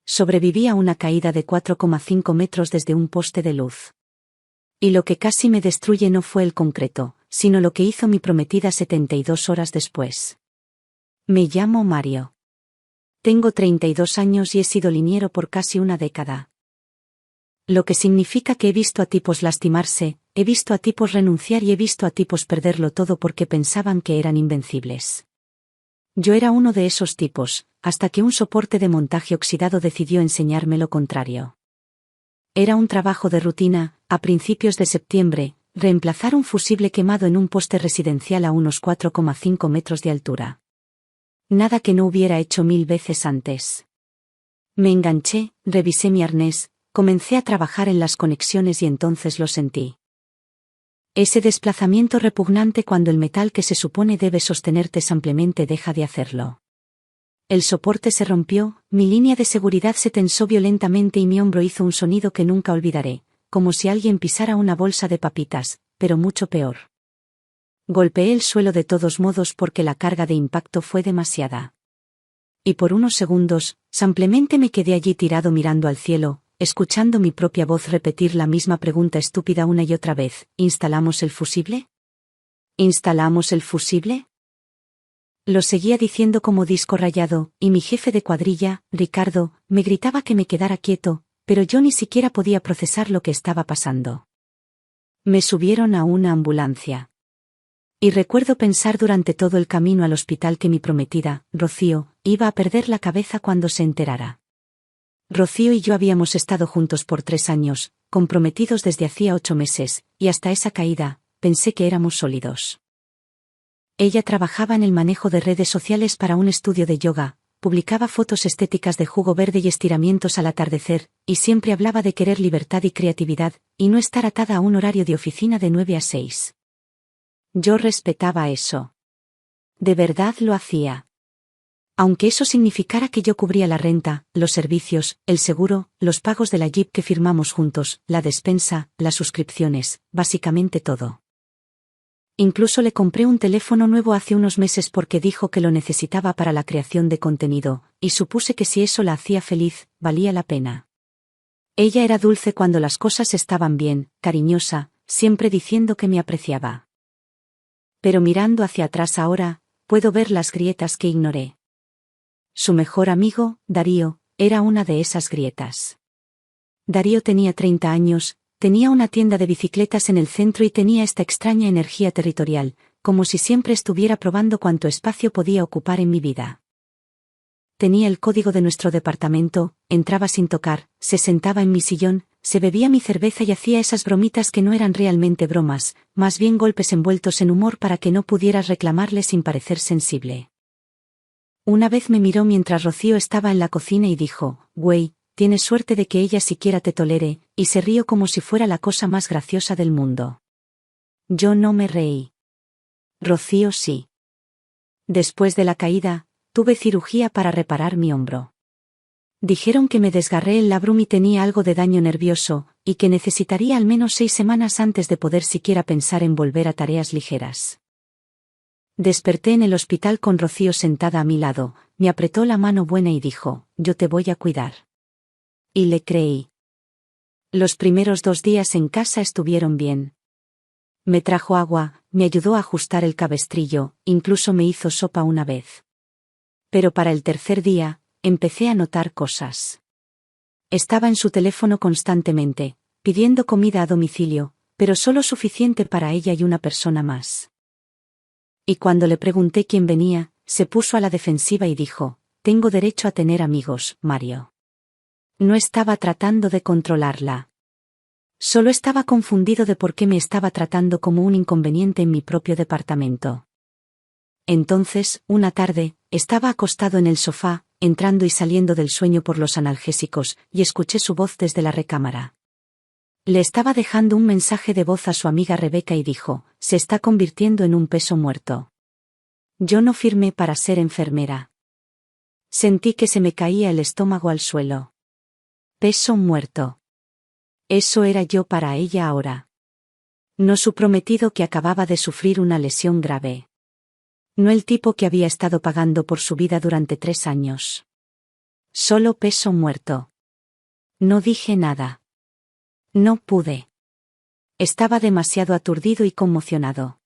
Sobreviví a una caída de 4,5 metros desde un poste de luz. Y lo que casi me destruye no fue el concreto, sino lo que hizo mi prometida 72 horas después. Me llamo Mario. Tengo 32 años y he sido liniero por casi una década. Lo que significa que he visto a tipos lastimarse, he visto a tipos renunciar y he visto a tipos perderlo todo porque pensaban que eran invencibles. Yo era uno de esos tipos, hasta que un soporte de montaje oxidado decidió enseñarme lo contrario. Era un trabajo de rutina, a principios de septiembre, reemplazar un fusible quemado en un poste residencial a unos 4,5 metros de altura. Nada que no hubiera hecho 1000 veces antes. Me enganché, revisé mi arnés, comencé a trabajar en las conexiones y entonces lo sentí. Ese desplazamiento repugnante cuando el metal que se supone debe sostenerte simplemente deja de hacerlo. El soporte se rompió, mi línea de seguridad se tensó violentamente y mi hombro hizo un sonido que nunca olvidaré, como si alguien pisara una bolsa de papitas, pero mucho peor. Golpeé el suelo de todos modos porque la carga de impacto fue demasiada. Y por unos segundos, simplemente me quedé allí tirado mirando al cielo, escuchando mi propia voz repetir la misma pregunta estúpida una y otra vez: ¿instalamos el fusible? ¿Instalamos el fusible? Lo seguía diciendo como disco rayado, y mi jefe de cuadrilla, Ricardo, me gritaba que me quedara quieto, pero yo ni siquiera podía procesar lo que estaba pasando. Me subieron a una ambulancia. Y recuerdo pensar durante todo el camino al hospital que mi prometida, Rocío, iba a perder la cabeza cuando se enterara. Rocío y yo habíamos estado juntos por 3 años, comprometidos desde hacía 8 meses, y hasta esa caída, pensé que éramos sólidos. Ella trabajaba en el manejo de redes sociales para un estudio de yoga, publicaba fotos estéticas de jugo verde y estiramientos al atardecer, y siempre hablaba de querer libertad y creatividad, y no estar atada a un horario de oficina de 9 a 6. Yo respetaba eso. De verdad lo hacía. Aunque eso significara que yo cubría la renta, los servicios, el seguro, los pagos de la Jeep que firmamos juntos, la despensa, las suscripciones, básicamente todo. Incluso le compré un teléfono nuevo hace unos meses porque dijo que lo necesitaba para la creación de contenido, y supuse que si eso la hacía feliz, valía la pena. Ella era dulce cuando las cosas estaban bien, cariñosa, siempre diciendo que me apreciaba. Pero mirando hacia atrás ahora, puedo ver las grietas que ignoré. Su mejor amigo, Darío, era una de esas grietas. Darío tenía 30 años, tenía una tienda de bicicletas en el centro y tenía esta extraña energía territorial, como si siempre estuviera probando cuánto espacio podía ocupar en mi vida. Tenía el código de nuestro departamento, entraba sin tocar, se sentaba en mi sillón, se bebía mi cerveza y hacía esas bromitas que no eran realmente bromas, más bien golpes envueltos en humor para que no pudieras reclamarle sin parecer sensible. Una vez me miró mientras Rocío estaba en la cocina y dijo: «Güey, tienes suerte de que ella siquiera te tolere», y se rió como si fuera la cosa más graciosa del mundo. Yo no me reí. Rocío sí. Después de la caída, tuve cirugía para reparar mi hombro. Dijeron que me desgarré el labrum y tenía algo de daño nervioso, y que necesitaría al menos 6 semanas antes de poder siquiera pensar en volver a tareas ligeras. Desperté en el hospital con Rocío sentada a mi lado, me apretó la mano buena y dijo: «Yo te voy a cuidar». Y le creí. Los primeros 2 días en casa estuvieron bien. Me trajo agua, me ayudó a ajustar el cabestrillo, incluso me hizo sopa una vez. Pero para el tercer día, empecé a notar cosas. Estaba en su teléfono constantemente, pidiendo comida a domicilio, pero solo suficiente para ella y una persona más. Y cuando le pregunté quién venía, se puso a la defensiva y dijo: «Tengo derecho a tener amigos, Mario». No estaba tratando de controlarla. Solo estaba confundido de por qué me estaba tratando como un inconveniente en mi propio departamento. Entonces, una tarde, estaba acostado en el sofá, entrando y saliendo del sueño por los analgésicos, y escuché su voz desde la recámara. Le estaba dejando un mensaje de voz a su amiga Rebeca y dijo: «Se está convirtiendo en un peso muerto». Yo no firmé para ser enfermera. Sentí que se me caía el estómago al suelo. Peso muerto. Eso era yo para ella ahora. No su prometido que acababa de sufrir una lesión grave. No el tipo que había estado pagando por su vida durante 3 años. Solo peso muerto. No dije nada. No pude. Estaba demasiado aturdido y conmocionado.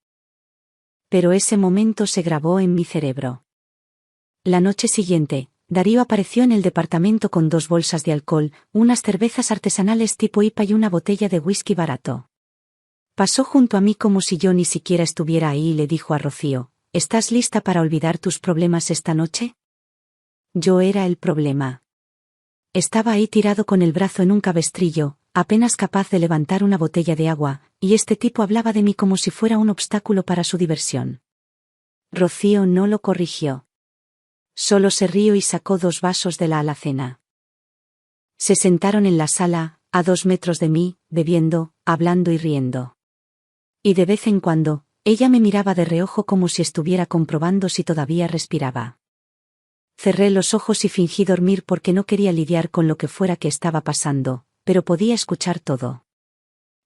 Pero ese momento se grabó en mi cerebro. La noche siguiente, Darío apareció en el departamento con 2 bolsas de alcohol, unas cervezas artesanales tipo IPA y una botella de whisky barato. Pasó junto a mí como si yo ni siquiera estuviera ahí y le dijo a Rocío: ¿estás lista para olvidar tus problemas esta noche? Yo era el problema. Estaba ahí tirado con el brazo en un cabestrillo, apenas capaz de levantar una botella de agua, y este tipo hablaba de mí como si fuera un obstáculo para su diversión. Rocío no lo corrigió. Solo se rió y sacó 2 vasos de la alacena. Se sentaron en la sala, a 2 metros de mí, bebiendo, hablando y riendo. Y de vez en cuando, ella me miraba de reojo como si estuviera comprobando si todavía respiraba. Cerré los ojos y fingí dormir porque no quería lidiar con lo que fuera que estaba pasando, pero podía escuchar todo.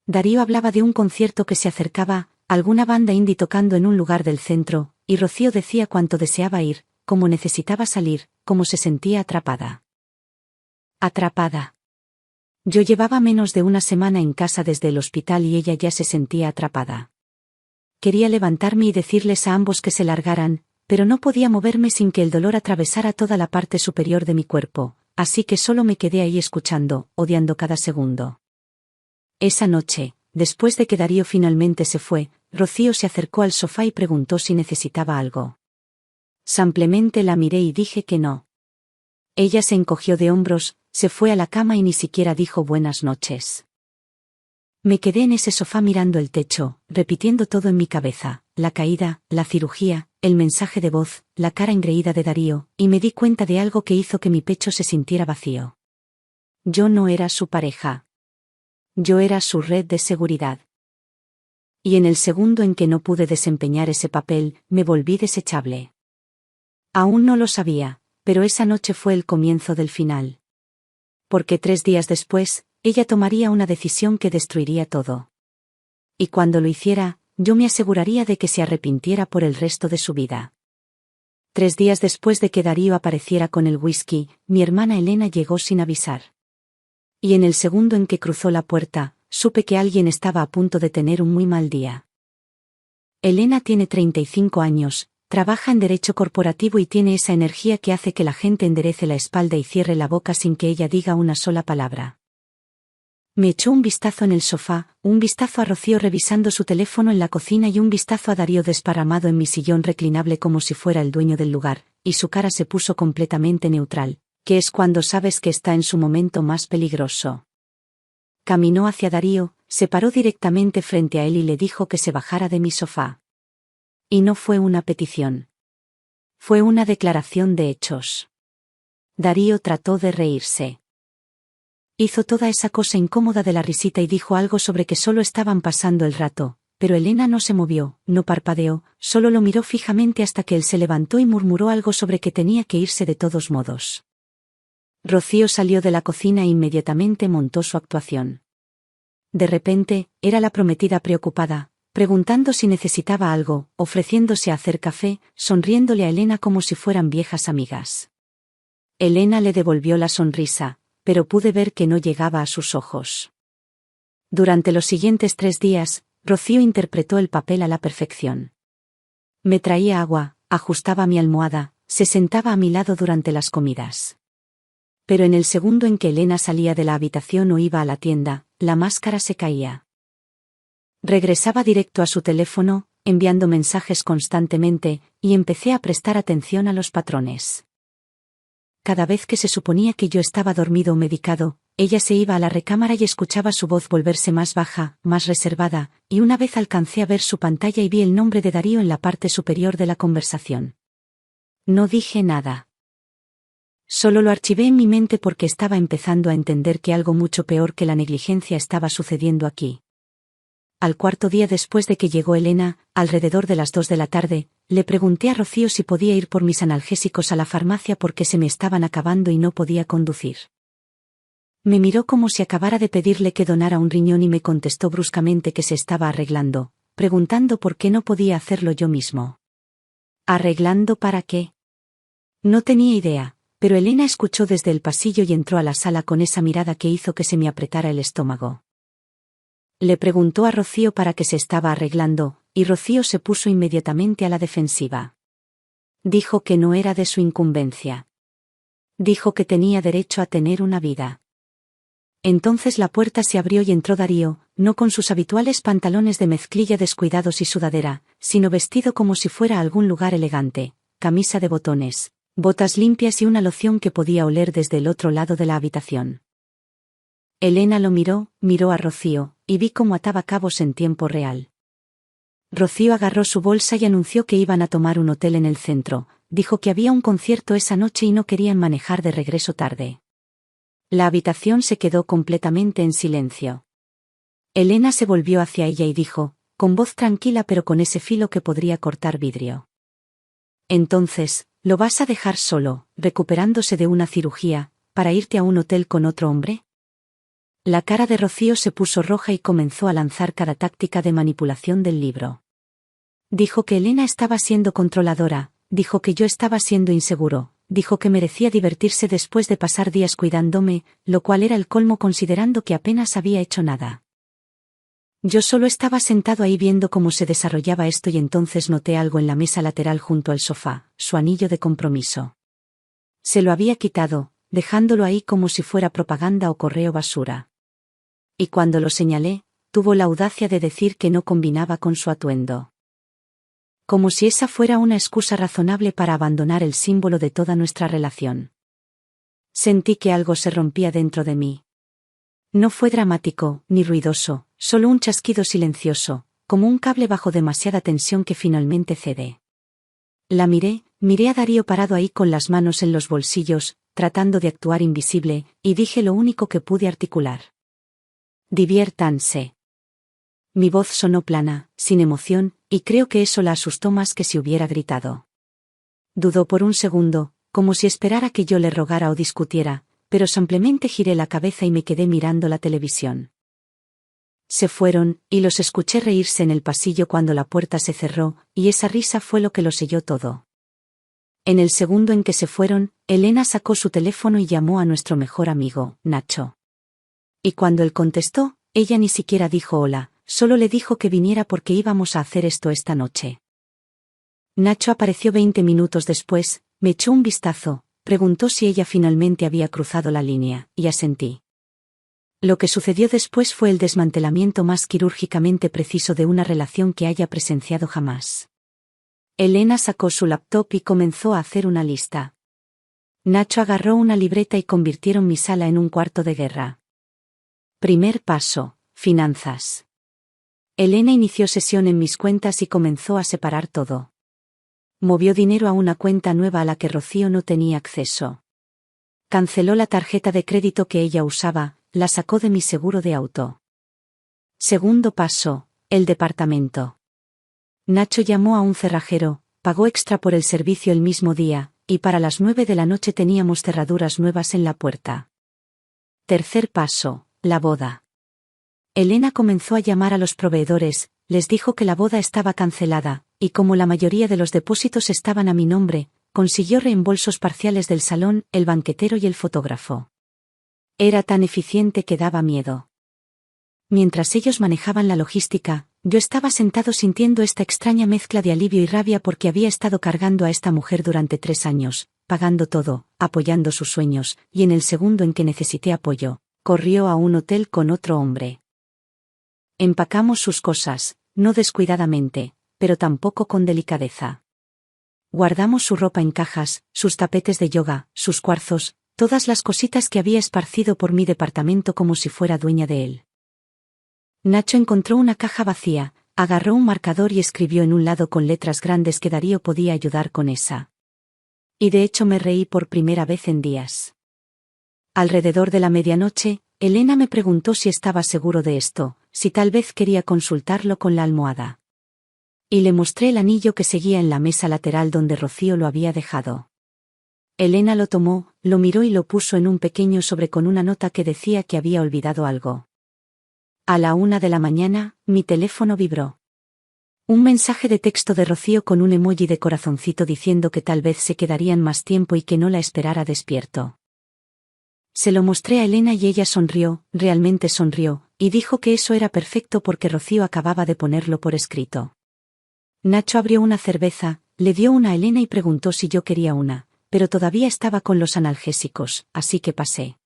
Darío hablaba de un concierto que se acercaba, alguna banda indie tocando en un lugar del centro, y Rocío decía cuánto deseaba ir, cómo necesitaba salir, cómo se sentía atrapada. Atrapada. Yo llevaba menos de una semana en casa desde el hospital y ella ya se sentía atrapada. Quería levantarme y decirles a ambos que se largaran, pero no podía moverme sin que el dolor atravesara toda la parte superior de mi cuerpo, así que solo me quedé ahí escuchando, odiando cada segundo. Esa noche, después de que Darío finalmente se fue, Rocío se acercó al sofá y preguntó si necesitaba algo. Simplemente la miré y dije que no. Ella se encogió de hombros, se fue a la cama y ni siquiera dijo buenas noches. Me quedé en ese sofá mirando el techo, repitiendo todo en mi cabeza: la caída, la cirugía, el mensaje de voz, la cara engreída de Darío, y me di cuenta de algo que hizo que mi pecho se sintiera vacío. Yo no era su pareja. Yo era su red de seguridad. Y en el segundo en que no pude desempeñar ese papel, me volví desechable. Aún no lo sabía, pero esa noche fue el comienzo del final. Porque 3 días después, ella tomaría una decisión que destruiría todo. Y cuando lo hiciera, yo me aseguraría de que se arrepintiera por el resto de su vida. 3 días después de que Darío apareciera con el whisky, mi hermana Elena llegó sin avisar. Y en el segundo en que cruzó la puerta, supe que alguien estaba a punto de tener un muy mal día. Elena tiene 35 años, trabaja en derecho corporativo y tiene esa energía que hace que la gente enderece la espalda y cierre la boca sin que ella diga una sola palabra. Me echó un vistazo en el sofá, un vistazo a Rocío revisando su teléfono en la cocina y un vistazo a Darío desparramado en mi sillón reclinable como si fuera el dueño del lugar, y su cara se puso completamente neutral, que es cuando sabes que está en su momento más peligroso. Caminó hacia Darío, se paró directamente frente a él y le dijo que se bajara de mi sofá. Y no fue una petición. Fue una declaración de hechos. Darío trató de reírse. Hizo toda esa cosa incómoda de la risita y dijo algo sobre que solo estaban pasando el rato, pero Elena no se movió, no parpadeó, solo lo miró fijamente hasta que él se levantó y murmuró algo sobre que tenía que irse de todos modos. Rocío salió de la cocina e inmediatamente montó su actuación. De repente, era la prometida preocupada, preguntando si necesitaba algo, ofreciéndose a hacer café, sonriéndole a Elena como si fueran viejas amigas. Elena le devolvió la sonrisa, pero pude ver que no llegaba a sus ojos. Durante los siguientes 3 días, Rocío interpretó el papel a la perfección. Me traía agua, ajustaba mi almohada, se sentaba a mi lado durante las comidas. Pero en el segundo en que Elena salía de la habitación o iba a la tienda, la máscara se caía. Regresaba directo a su teléfono, enviando mensajes constantemente, y empecé a prestar atención a los patrones. Cada vez que se suponía que yo estaba dormido o medicado, ella se iba a la recámara y escuchaba su voz volverse más baja, más reservada, y una vez alcancé a ver su pantalla y vi el nombre de Darío en la parte superior de la conversación. No dije nada. Solo lo archivé en mi mente porque estaba empezando a entender que algo mucho peor que la negligencia estaba sucediendo aquí. Al 4.º día después de que llegó Elena, alrededor de las 2 de la tarde, le pregunté a Rocío si podía ir por mis analgésicos a la farmacia porque se me estaban acabando y no podía conducir. Me miró como si acabara de pedirle que donara un riñón y me contestó bruscamente que se estaba arreglando, preguntando por qué no podía hacerlo yo mismo. ¿Arreglando para qué? No tenía idea, pero Elena escuchó desde el pasillo y entró a la sala con esa mirada que hizo que se me apretara el estómago. Le preguntó a Rocío para qué se estaba arreglando, y Rocío se puso inmediatamente a la defensiva. Dijo que no era de su incumbencia. Dijo que tenía derecho a tener una vida. Entonces la puerta se abrió y entró Darío, no con sus habituales pantalones de mezclilla descuidados y sudadera, sino vestido como si fuera a algún lugar elegante, camisa de botones, botas limpias y una loción que podía oler desde el otro lado de la habitación. Elena lo miró a Rocío, y vi cómo ataba cabos en tiempo real. Rocío agarró su bolsa y anunció que iban a tomar un hotel en el centro, dijo que había un concierto esa noche y no querían manejar de regreso tarde. La habitación se quedó completamente en silencio. Elena se volvió hacia ella y dijo, con voz tranquila pero con ese filo que podría cortar vidrio. Entonces, ¿lo vas a dejar solo, recuperándose de una cirugía, para irte a un hotel con otro hombre? La cara de Rocío se puso roja y comenzó a lanzar cada táctica de manipulación del libro. Dijo que Elena estaba siendo controladora, dijo que yo estaba siendo inseguro, dijo que merecía divertirse después de pasar días cuidándome, lo cual era el colmo considerando que apenas había hecho nada. Yo solo estaba sentado ahí viendo cómo se desarrollaba esto y entonces noté algo en la mesa lateral junto al sofá, su anillo de compromiso. Se lo había quitado, dejándolo ahí como si fuera propaganda o correo basura. Y cuando lo señalé, tuvo la audacia de decir que no combinaba con su atuendo. Como si esa fuera una excusa razonable para abandonar el símbolo de toda nuestra relación. Sentí que algo se rompía dentro de mí. No fue dramático, ni ruidoso, solo un chasquido silencioso, como un cable bajo demasiada tensión que finalmente cede. La miré a Darío parado ahí con las manos en los bolsillos, tratando de actuar invisible, y dije lo único que pude articular. Diviértanse. Mi voz sonó plana, sin emoción, y creo que eso la asustó más que si hubiera gritado. Dudó por un segundo, como si esperara que yo le rogara o discutiera, pero simplemente giré la cabeza y me quedé mirando la televisión. Se fueron, y los escuché reírse en el pasillo cuando la puerta se cerró, y esa risa fue lo que lo selló todo. En el segundo en que se fueron, Elena sacó su teléfono y llamó a nuestro mejor amigo, Nacho. Y cuando él contestó, ella ni siquiera dijo hola, solo le dijo que viniera porque íbamos a hacer esto esta noche. Nacho apareció 20 minutos después, me echó un vistazo, preguntó si ella finalmente había cruzado la línea, y asentí. Lo que sucedió después fue el desmantelamiento más quirúrgicamente preciso de una relación que haya presenciado jamás. Elena sacó su laptop y comenzó a hacer una lista. Nacho agarró una libreta y convirtieron mi sala en un cuarto de guerra. Primer paso, finanzas. Elena inició sesión en mis cuentas y comenzó a separar todo. Movió dinero a una cuenta nueva a la que Rocío no tenía acceso. Canceló la tarjeta de crédito que ella usaba, la sacó de mi seguro de auto. Segundo paso, el departamento. Nacho llamó a un cerrajero, pagó extra por el servicio el mismo día, y para las 9 de la noche teníamos cerraduras nuevas en la puerta. Tercer paso, la boda. Elena comenzó a llamar a los proveedores, les dijo que la boda estaba cancelada, y como la mayoría de los depósitos estaban a mi nombre, consiguió reembolsos parciales del salón, el banquetero y el fotógrafo. Era tan eficiente que daba miedo. Mientras ellos manejaban la logística, yo estaba sentado sintiendo esta extraña mezcla de alivio y rabia porque había estado cargando a esta mujer durante 3 años, pagando todo, apoyando sus sueños, y en el segundo en que necesité apoyo, corrió a un hotel con otro hombre. Empacamos sus cosas, no descuidadamente, pero tampoco con delicadeza. Guardamos su ropa en cajas, sus tapetes de yoga, sus cuarzos, todas las cositas que había esparcido por mi departamento como si fuera dueña de él. Nacho encontró una caja vacía, agarró un marcador y escribió en un lado con letras grandes que Darío podía ayudar con esa. Y de hecho me reí por primera vez en días. Alrededor de la medianoche, Elena me preguntó si estaba seguro de esto, si tal vez quería consultarlo con la almohada. Y le mostré el anillo que seguía en la mesa lateral donde Rocío lo había dejado. Elena lo tomó, lo miró y lo puso en un pequeño sobre con una nota que decía que había olvidado algo. A la 1 de la mañana, mi teléfono vibró. Un mensaje de texto de Rocío con un emoji de corazoncito diciendo que tal vez se quedarían más tiempo y que no la esperara despierto. Se lo mostré a Elena y ella sonrió, realmente sonrió, y dijo que eso era perfecto porque Rocío acababa de ponerlo por escrito. Nacho abrió una cerveza, le dio una a Elena y preguntó si yo quería una, pero todavía estaba con los analgésicos, así que pasé.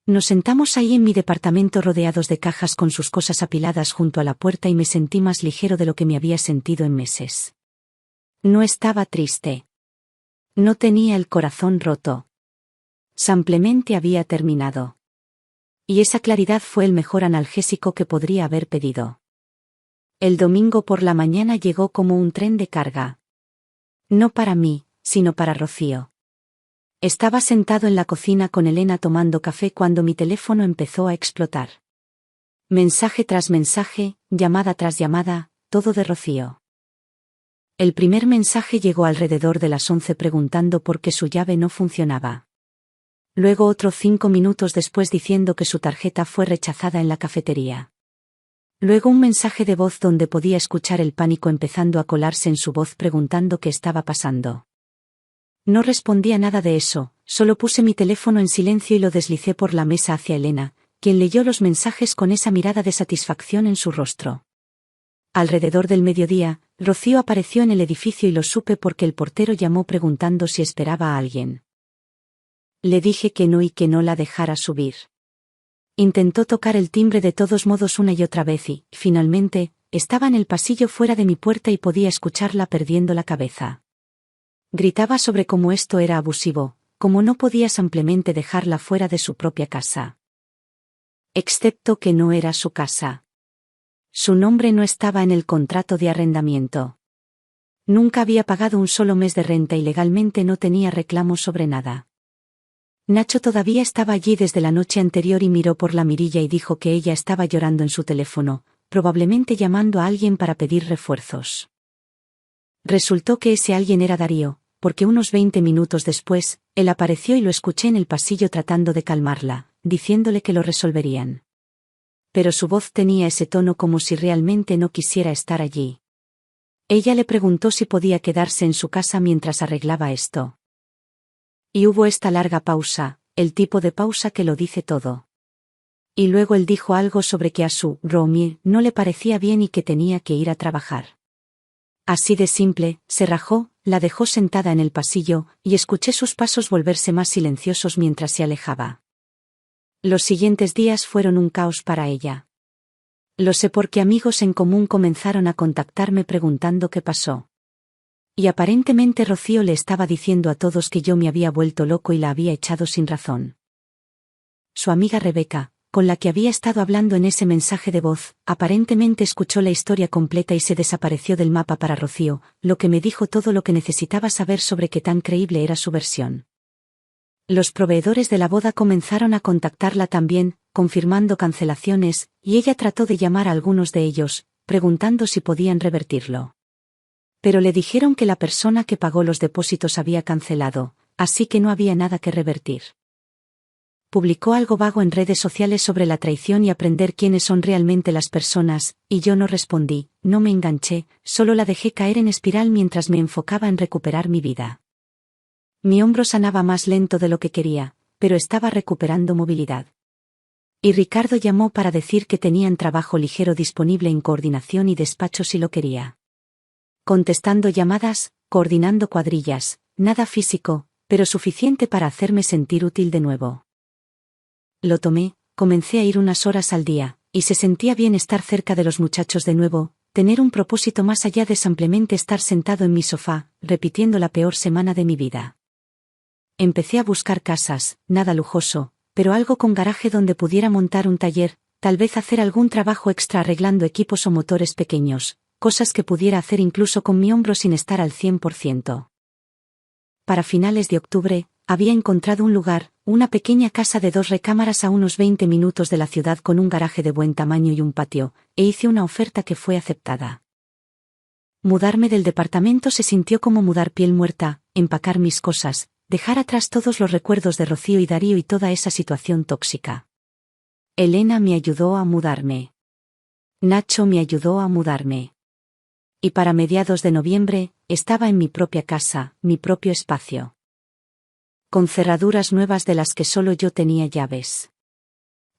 Nos sentamos ahí en mi departamento rodeados de cajas con sus cosas apiladas junto a la puerta y me sentí más ligero de lo que me había sentido en meses. No estaba triste. No tenía el corazón roto. Simplemente había terminado. Y esa claridad fue el mejor analgésico que podría haber pedido. El domingo por la mañana llegó como un tren de carga. No para mí, sino para Rocío. Estaba sentado en la cocina con Elena tomando café cuando mi teléfono empezó a explotar. Mensaje tras mensaje, llamada tras llamada, todo de Rocío. El primer mensaje llegó alrededor de las 11 preguntando por qué su llave no funcionaba. Luego otro 5 minutos después diciendo que su tarjeta fue rechazada en la cafetería. Luego un mensaje de voz donde podía escuchar el pánico empezando a colarse en su voz preguntando qué estaba pasando. No respondí a nada de eso, solo puse mi teléfono en silencio y lo deslicé por la mesa hacia Elena, quien leyó los mensajes con esa mirada de satisfacción en su rostro. Alrededor del mediodía, Rocío apareció en el edificio y lo supe porque el portero llamó preguntando si esperaba a alguien. Le dije que no y que no la dejara subir. Intentó tocar el timbre de todos modos una y otra vez y, finalmente, estaba en el pasillo fuera de mi puerta y podía escucharla perdiendo la cabeza. Gritaba sobre cómo esto era abusivo, cómo no podía simplemente dejarla fuera de su propia casa. Excepto que no era su casa. Su nombre no estaba en el contrato de arrendamiento. Nunca había pagado un solo mes de renta y legalmente no tenía reclamos sobre nada. Nacho todavía estaba allí desde la noche anterior y miró por la mirilla y dijo que ella estaba llorando en su teléfono, probablemente llamando a alguien para pedir refuerzos. Resultó que ese alguien era Darío, porque unos 20 minutos después, él apareció y lo escuché en el pasillo tratando de calmarla, diciéndole que lo resolverían. Pero su voz tenía ese tono como si realmente no quisiera estar allí. Ella le preguntó si podía quedarse en su casa mientras arreglaba esto. Y hubo esta larga pausa, el tipo de pausa que lo dice todo. Y luego él dijo algo sobre que a su Romy no le parecía bien y que tenía que ir a trabajar. Así de simple, se rajó, la dejó sentada en el pasillo, y escuché sus pasos volverse más silenciosos mientras se alejaba. Los siguientes días fueron un caos para ella. Lo sé porque amigos en común comenzaron a contactarme preguntando qué pasó. Y aparentemente Rocío le estaba diciendo a todos que yo me había vuelto loco y la había echado sin razón. Su amiga Rebeca, con la que había estado hablando en ese mensaje de voz, aparentemente escuchó la historia completa y se desapareció del mapa para Rocío, lo que me dijo todo lo que necesitaba saber sobre qué tan creíble era su versión. Los proveedores de la boda comenzaron a contactarla también, confirmando cancelaciones, y ella trató de llamar a algunos de ellos, preguntando si podían revertirlo. Pero le dijeron que la persona que pagó los depósitos había cancelado, así que no había nada que revertir. Publicó algo vago en redes sociales sobre la traición y aprender quiénes son realmente las personas, y yo no respondí, no me enganché, solo la dejé caer en espiral mientras me enfocaba en recuperar mi vida. Mi hombro sanaba más lento de lo que quería, pero estaba recuperando movilidad. Y Ricardo llamó para decir que tenían trabajo ligero disponible en coordinación y despacho si lo quería. Contestando llamadas, coordinando cuadrillas, nada físico, pero suficiente para hacerme sentir útil de nuevo. Lo tomé, comencé a ir unas horas al día, y se sentía bien estar cerca de los muchachos de nuevo, tener un propósito más allá de simplemente estar sentado en mi sofá, repitiendo la peor semana de mi vida. Empecé a buscar casas, nada lujoso, pero algo con garaje donde pudiera montar un taller, tal vez hacer algún trabajo extra arreglando equipos o motores pequeños, cosas que pudiera hacer incluso con mi hombro sin estar al 100%. Para finales de octubre, había encontrado un lugar, una pequeña casa de 2 recámaras a unos 20 minutos de la ciudad con un garaje de buen tamaño y un patio, e hice una oferta que fue aceptada. Mudarme del departamento se sintió como mudar piel muerta, empacar mis cosas, dejar atrás todos los recuerdos de Rocío y Darío y toda esa situación tóxica. Elena me ayudó a mudarme. Nacho me ayudó a mudarme. Y para mediados de noviembre, estaba en mi propia casa, mi propio espacio. Con cerraduras nuevas de las que solo yo tenía llaves.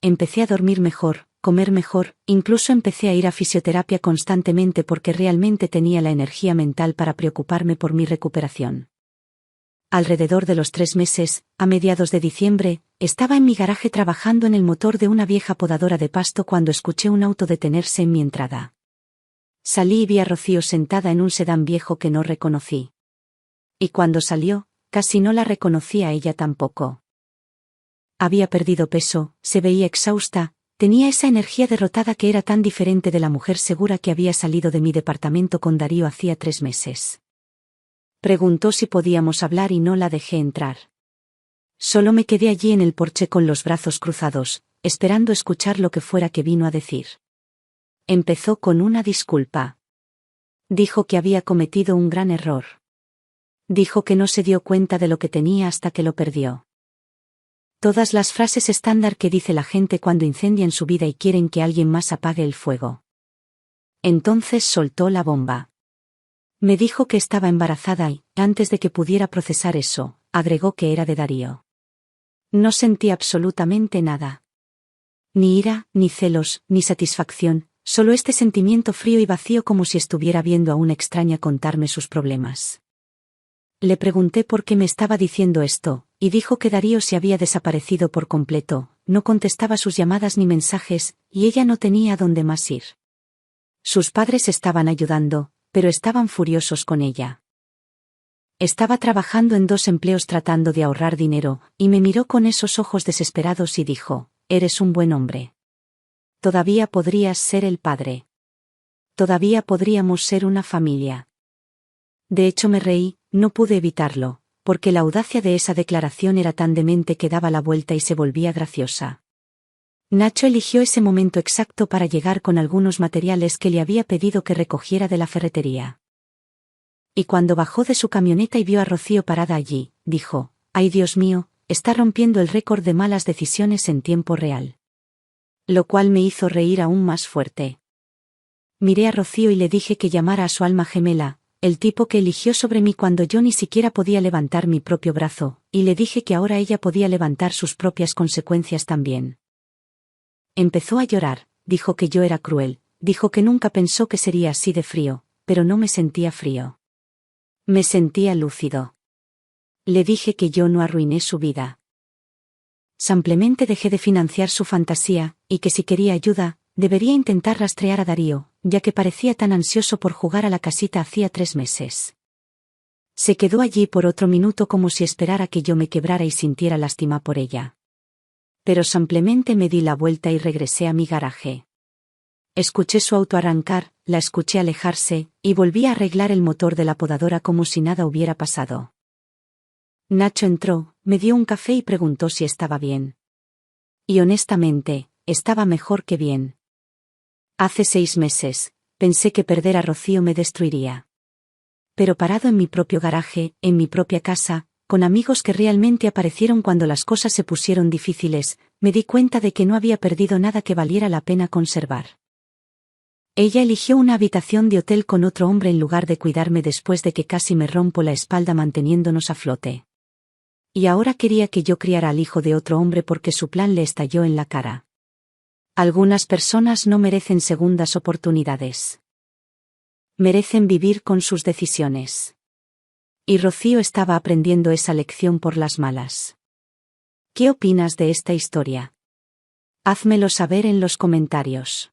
Empecé a dormir mejor, comer mejor, incluso empecé a ir a fisioterapia constantemente porque realmente tenía la energía mental para preocuparme por mi recuperación. Alrededor de los 3 meses, a mediados de diciembre, estaba en mi garaje trabajando en el motor de una vieja podadora de pasto cuando escuché un auto detenerse en mi entrada. Salí y vi a Rocío sentada en un sedán viejo que no reconocí. Y cuando salió, casi no la reconocí a ella tampoco. Había perdido peso, se veía exhausta, tenía esa energía derrotada que era tan diferente de la mujer segura que había salido de mi departamento con Darío hacía 3 meses. Preguntó si podíamos hablar y no la dejé entrar. Solo me quedé allí en el porche con los brazos cruzados, esperando escuchar lo que fuera que vino a decir. Empezó con una disculpa. Dijo que había cometido un gran error. Dijo que no se dio cuenta de lo que tenía hasta que lo perdió. Todas las frases estándar que dice la gente cuando incendian su vida y quieren que alguien más apague el fuego. Entonces soltó la bomba. Me dijo que estaba embarazada y, antes de que pudiera procesar eso, agregó que era de Darío. No sentí absolutamente nada. Ni ira, ni celos, ni satisfacción, solo este sentimiento frío y vacío como si estuviera viendo a una extraña contarme sus problemas. Le pregunté por qué me estaba diciendo esto, y dijo que Darío se había desaparecido por completo, no contestaba sus llamadas ni mensajes, y ella no tenía a dónde más ir. Sus padres estaban ayudando, pero estaban furiosos con ella. Estaba trabajando en 2 empleos tratando de ahorrar dinero, y me miró con esos ojos desesperados y dijo, «Eres un buen hombre. Todavía podrías ser el padre. Todavía podríamos ser una familia». De hecho me reí, no pude evitarlo, porque la audacia de esa declaración era tan demente que daba la vuelta y se volvía graciosa. Nacho eligió ese momento exacto para llegar con algunos materiales que le había pedido que recogiera de la ferretería. Y cuando bajó de su camioneta y vio a Rocío parada allí, dijo, «Ay Dios mío, está rompiendo el récord de malas decisiones en tiempo real». Lo cual me hizo reír aún más fuerte. Miré a Rocío y le dije que llamara a su alma gemela, el tipo que eligió sobre mí cuando yo ni siquiera podía levantar mi propio brazo, y le dije que ahora ella podía levantar sus propias consecuencias también. Empezó a llorar, dijo que yo era cruel, dijo que nunca pensó que sería así de frío, pero no me sentía frío. Me sentía lúcido. Le dije que yo no arruiné su vida. Simplemente dejé de financiar su fantasía, y que si quería ayuda, debería intentar rastrear a Darío, ya que parecía tan ansioso por jugar a la casita hacía 3 meses. Se quedó allí por otro minuto como si esperara que yo me quebrara y sintiera lástima por ella. Pero simplemente me di la vuelta y regresé a mi garaje. Escuché su auto arrancar, la escuché alejarse, y volví a arreglar el motor de la podadora como si nada hubiera pasado. Nacho entró, me dio un café y preguntó si estaba bien. Y honestamente, estaba mejor que bien. Hace 6 meses, pensé que perder a Rocío me destruiría. Pero parado en mi propio garaje, en mi propia casa, con amigos que realmente aparecieron cuando las cosas se pusieron difíciles, me di cuenta de que no había perdido nada que valiera la pena conservar. Ella eligió una habitación de hotel con otro hombre en lugar de cuidarme después de que casi me rompo la espalda manteniéndonos a flote. Y ahora quería que yo criara al hijo de otro hombre porque su plan le estalló en la cara. Algunas personas no merecen segundas oportunidades. Merecen vivir con sus decisiones. Y Rocío estaba aprendiendo esa lección por las malas. ¿Qué opinas de esta historia? Házmelo saber en los comentarios.